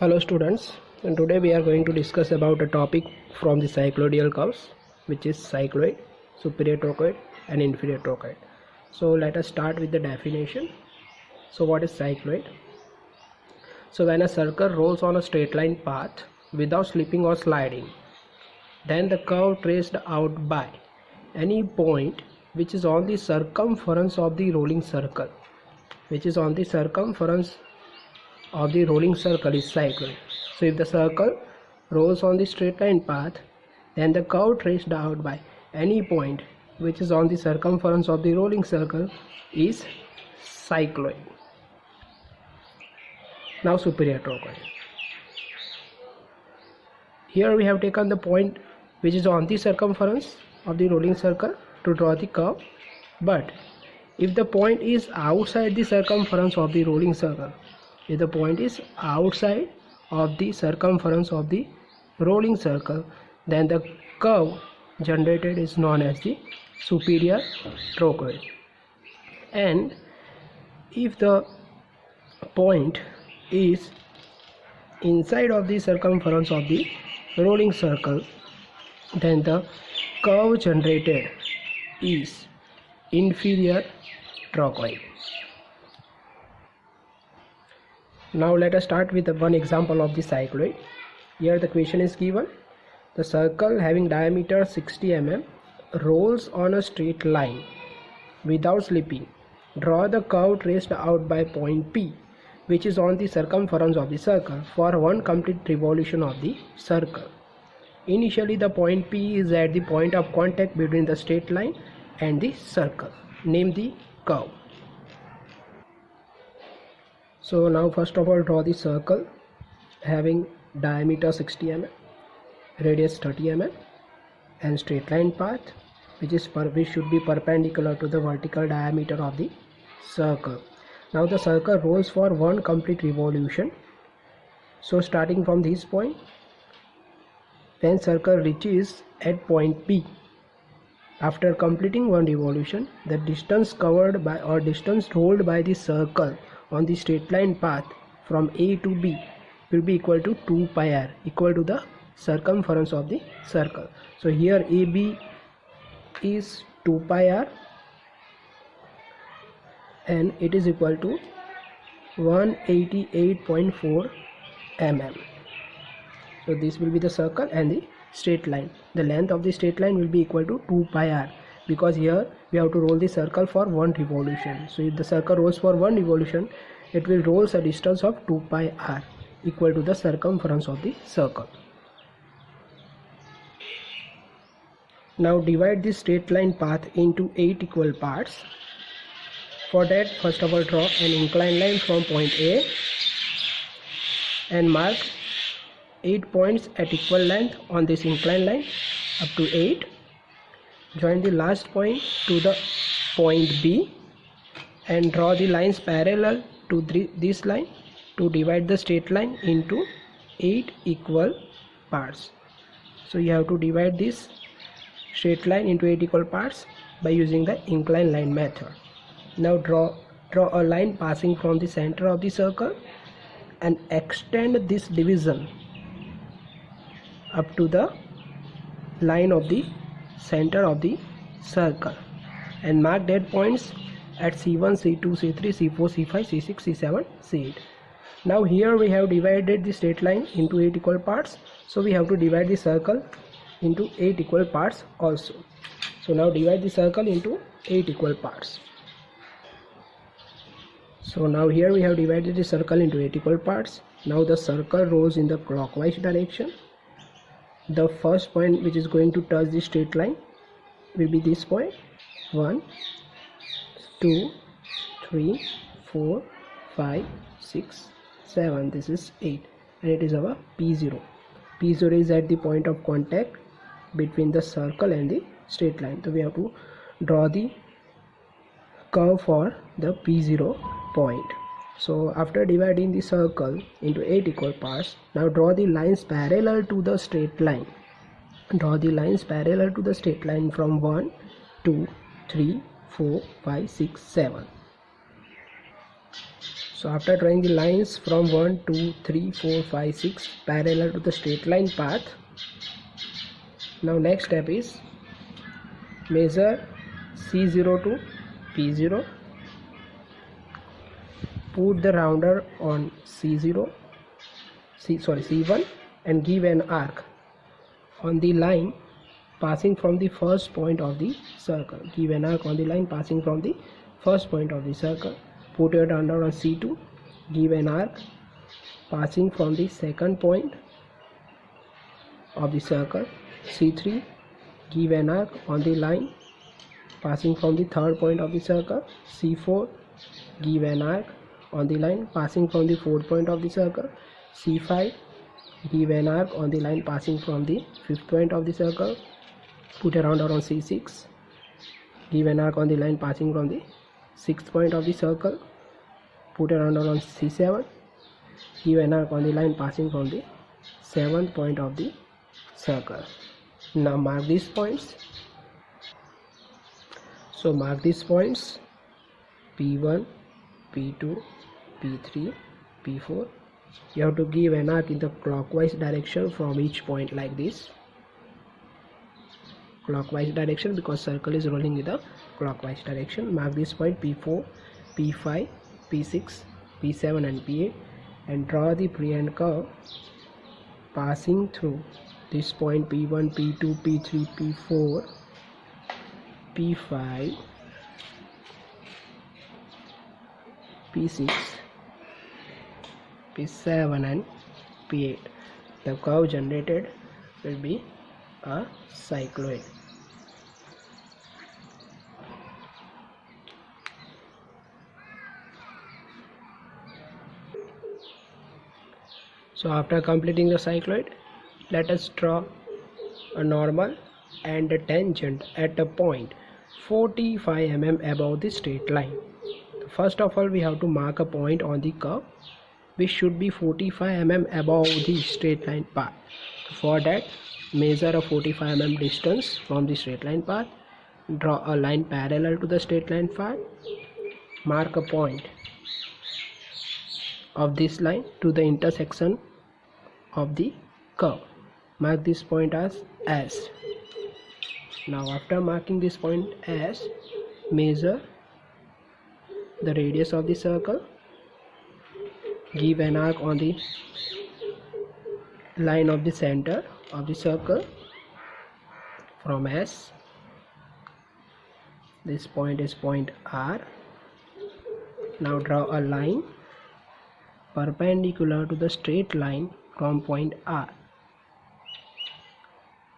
Hello students, and today we are going to discuss about a topic from the cycloidal curves, which is cycloid, superior trochoid and inferior trochoid. So let us start with the definition. So what is cycloid? So when a circle rolls on a straight line path without slipping or sliding, then the curve traced out by any point which is on the circumference of the rolling circle, of the rolling circle is cycloid. So if the circle rolls on the straight line path, then the curve traced out by any point which is on the circumference of the rolling circle is cycloid. Now superior trochoid. Here we have taken the point which is on the circumference of the rolling circle to draw the curve, but if the point is outside the circumference of the rolling circle, then the curve generated is known as the superior trochoid. And if the point is inside of the circumference of the rolling circle, then the curve generated is inferior trochoid. Now let us start with one example of the cycloid. Here the question is given: the circle having diameter 60 mm rolls on a straight line without slipping. Draw the curve traced out by point P, which is on the circumference of the circle, for one complete revolution of the circle. Initially the point P is at the point of contact between the straight line and the circle. Name the curve. So now first of all draw the circle having diameter 60 mm, radius 30 mm and straight line path which should be perpendicular to the vertical diameter of the circle. Now the circle rolls for one complete revolution. So starting from this point, when circle reaches at point P, after completing one revolution, the distance covered by or distance rolled by the circle on the straight line path from A to B will be equal to 2 pi r, equal to the circumference of the circle. So here AB is 2 pi r and it is equal to 188.4 mm. So this will be the circle and the straight line. The length of the straight line will be equal to 2 pi r, because here we have to roll the circle for one revolution. So if the circle rolls for one revolution, it will roll a distance of 2 pi r, equal to the circumference of the circle. Now divide the straight line path into 8 equal parts. For that, first of all draw an inclined line from point A and mark 8 points at equal length on this inclined line up to 8. Join the last point to the point B and draw the lines parallel to this line to divide the straight line into 8 equal parts. So you have to divide this straight line into 8 equal parts by using the inclined line method. Now draw a line passing from the center of the circle and extend this division up to the line of the center of the circle and mark dead points at C1, C2, C3, C4, C5, C6, C7, C8. Now here we have divided the straight line into 8 equal parts, so we have to divide the circle into 8 equal parts also. So now divide the circle into 8 equal parts. So now here we have divided the circle into 8 equal parts. Now the circle rolls in the clockwise direction. The first point which is going to touch the straight line will be this point. 1, 2, 3, 4, 5, 6, 7. This is 8 and it is our P0. P0 is at the point of contact between the circle and the straight line. So we have to draw the curve for the P0 point. So after dividing the circle into 8 equal parts, now draw the lines parallel to the straight line. Draw the lines parallel to the straight line from 1, 2, 3, 4, 5, 6, 7. So after drawing the lines from 1, 2, 3, 4, 5, 6 parallel to the straight line path, now next step is measure C0 to P0, put the rounder on C1 and give an arc on the line passing from the first point of the circle. Give an arc on the line passing from the first point of the circle. Put your rounder on C2, give an arc passing from the second point of the circle. C3, give an arc on the line passing from the third point of the circle. C4, give an arc on the line passing from the fourth point of the circle. C5, give an arc on the line passing from the fifth point of the circle. Put a rounder on C6, give an arc on the line passing from the sixth point of the circle. Put a rounder on C7, give an arc on the line passing from the seventh point of the circle. Now mark these points. So mark these points P1, P2, P3, P4. You have to give an arc in the clockwise direction from each point like this. Clockwise direction, because circle is rolling in the clockwise direction. Mark this point P4, P5, P6, P7 and P8 and draw the pre-end curve passing through this point P1, P2, P3, P4, P5, P6, P7 and P8. The curve generated will be a cycloid. So after completing the cycloid, let us draw a normal and a tangent at a point 45 mm above the straight line. First of all, we have to mark a point on the curve which should be 45 mm above the straight line path. For that, measure a 45 mm distance from the straight line path. Draw a line parallel to the straight line path. Mark a point of this line to the intersection of the curve. Mark this point as S. Now after marking this point S, measure the radius of the circle. Give an arc on the line of the center of the circle from S. This point is point R. Now draw a line perpendicular to the straight line from point R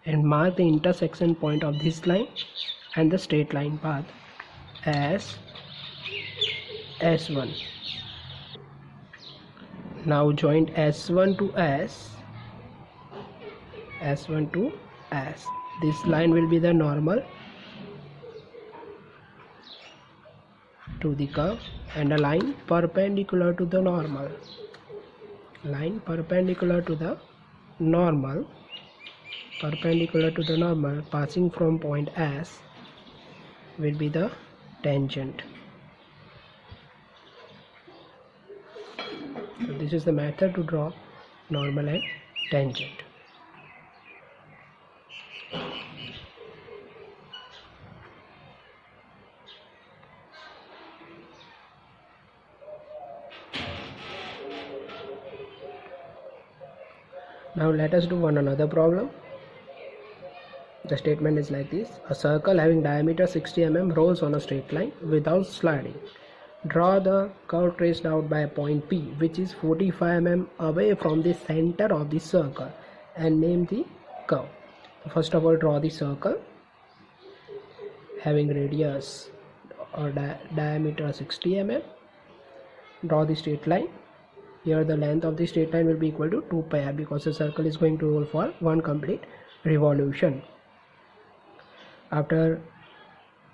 and mark the intersection point of this line and the straight line path as S1. Now join S1 to S, S1 to S. This line will be the normal to the curve and a line perpendicular to the normal. Line perpendicular to the normal, passing from point S will be the tangent. So this is the method to draw normal and tangent. Now let us do another problem. The statement is like this: a circle having diameter 60 mm rolls on a straight line without sliding. Draw the curve traced out by a point P which is 45 mm away from the center of the circle and name the curve. First of all, draw the circle having radius or diameter 60 mm. Draw the straight line. Here the length of the straight line will be equal to 2 pi r because the circle is going to roll for one complete revolution. After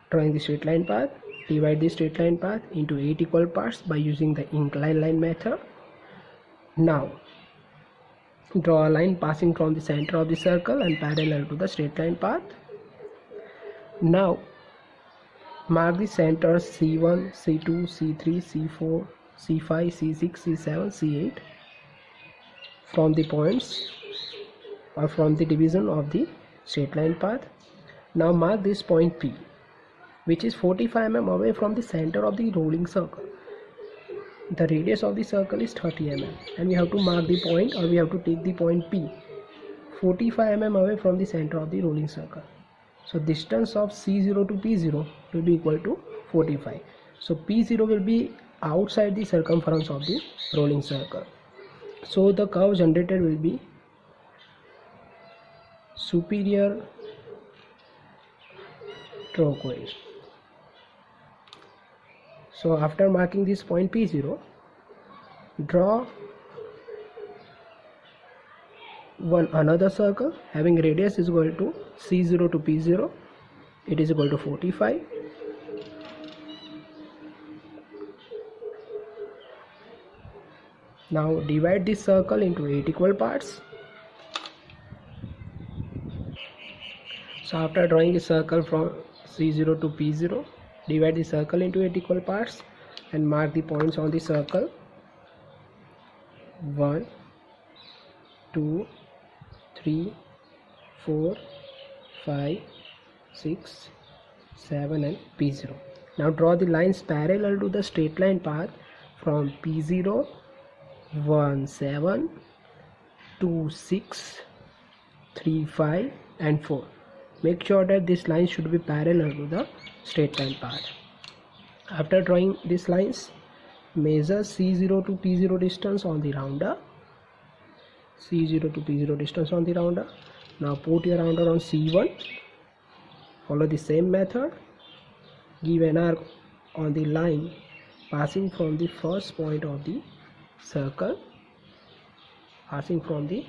drawing the straight line path, divide the straight line path into 8 equal parts by using the inclined line method. Now draw a line passing from the center of the circle and parallel to the straight line path. Now mark the centers C1, C2, C3, C4, C5, C6, C7, C8 from the points or from the division of the straight line path. Now mark this point P, which is 45 mm away from the center of the rolling circle. The radius of the circle is 30 mm, and we have to mark the point, or we have to take the point P 45 mm away from the center of the rolling circle. So distance of C0 to P0 will be equal to 45. So P0 will be outside the circumference of the rolling circle. So the curve generated will be superior trochoid. So after marking this point P0, draw another circle having radius is equal to C0 to P0. It is equal to 45. Now divide this circle into 8 equal parts. So after drawing a circle from C0 to P0, divide the circle into 8 equal parts and mark the points on the circle. 1, 2, 3, 4, 5, 6, 7 and P0. Now draw the lines parallel to the straight line path from P0, 1, 7, 2, 6, 3, 5 and 4. Make sure that this line should be parallel to the straight line path. After drawing these lines, measure C0 to P0 distance on the rounder. C0 to P0 distance on the rounder. Now put your rounder on C1. Follow the same method. Give an arc on the line passing from the first point of the circle. Passing from the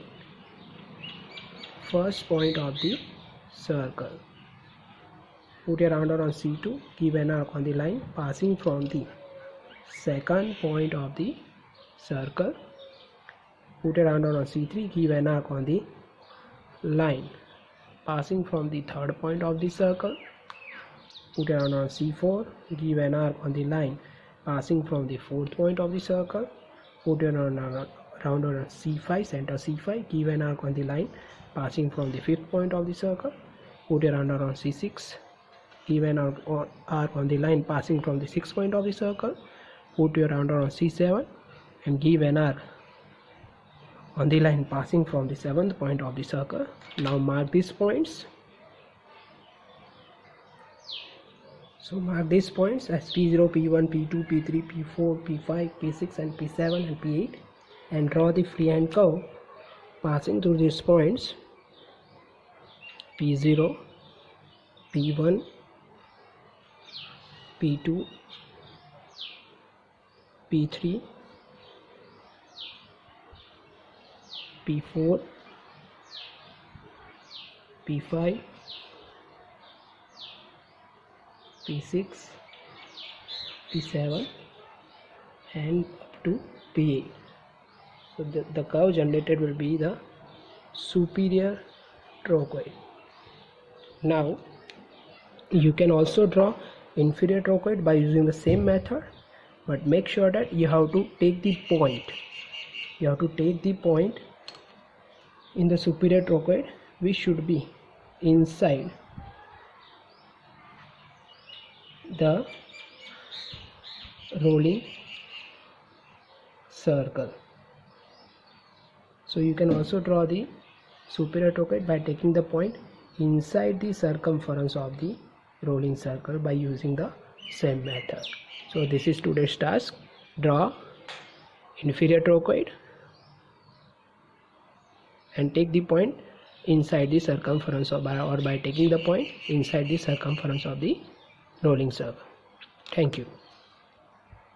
first point of the circle. Put your rounder on C2. Give an arc on the line passing from the second point of the circle. Put a rounder on C3. Give an arc on the line passing from the third point of the circle. Put a rounder on C4. Give an arc on the line passing from the fourth point of the circle. Put a rounder on C5, center C5. Give an arc on the line passing from the fifth point of the circle. Put a rounder on C6. Give an arc on the line passing from the sixth point of the circle. Put your rounder on C7 and give an arc on the line passing from the seventh point of the circle. Now mark these points. So mark these points as P0, P1, P2, P3, P4, P5, P6 and P7 and P8, and draw the freehand curve passing through these points P0, P1, P2, P3, P4, P5, P6, P7 and up to P8. So the curve generated will be the superior trochoid. Now you can also draw inferior trochoid by using the same method, but make sure that you have to take the point. You have to take the point in the superior trochoid, which should be inside the rolling circle. So you can also draw the superior trochoid by taking the point inside the circumference of the rolling circle by using the same method. So this is today's task. Draw inferior trochoid and take the point inside the circumference or by taking the point inside the circumference of the rolling circle. Thank you.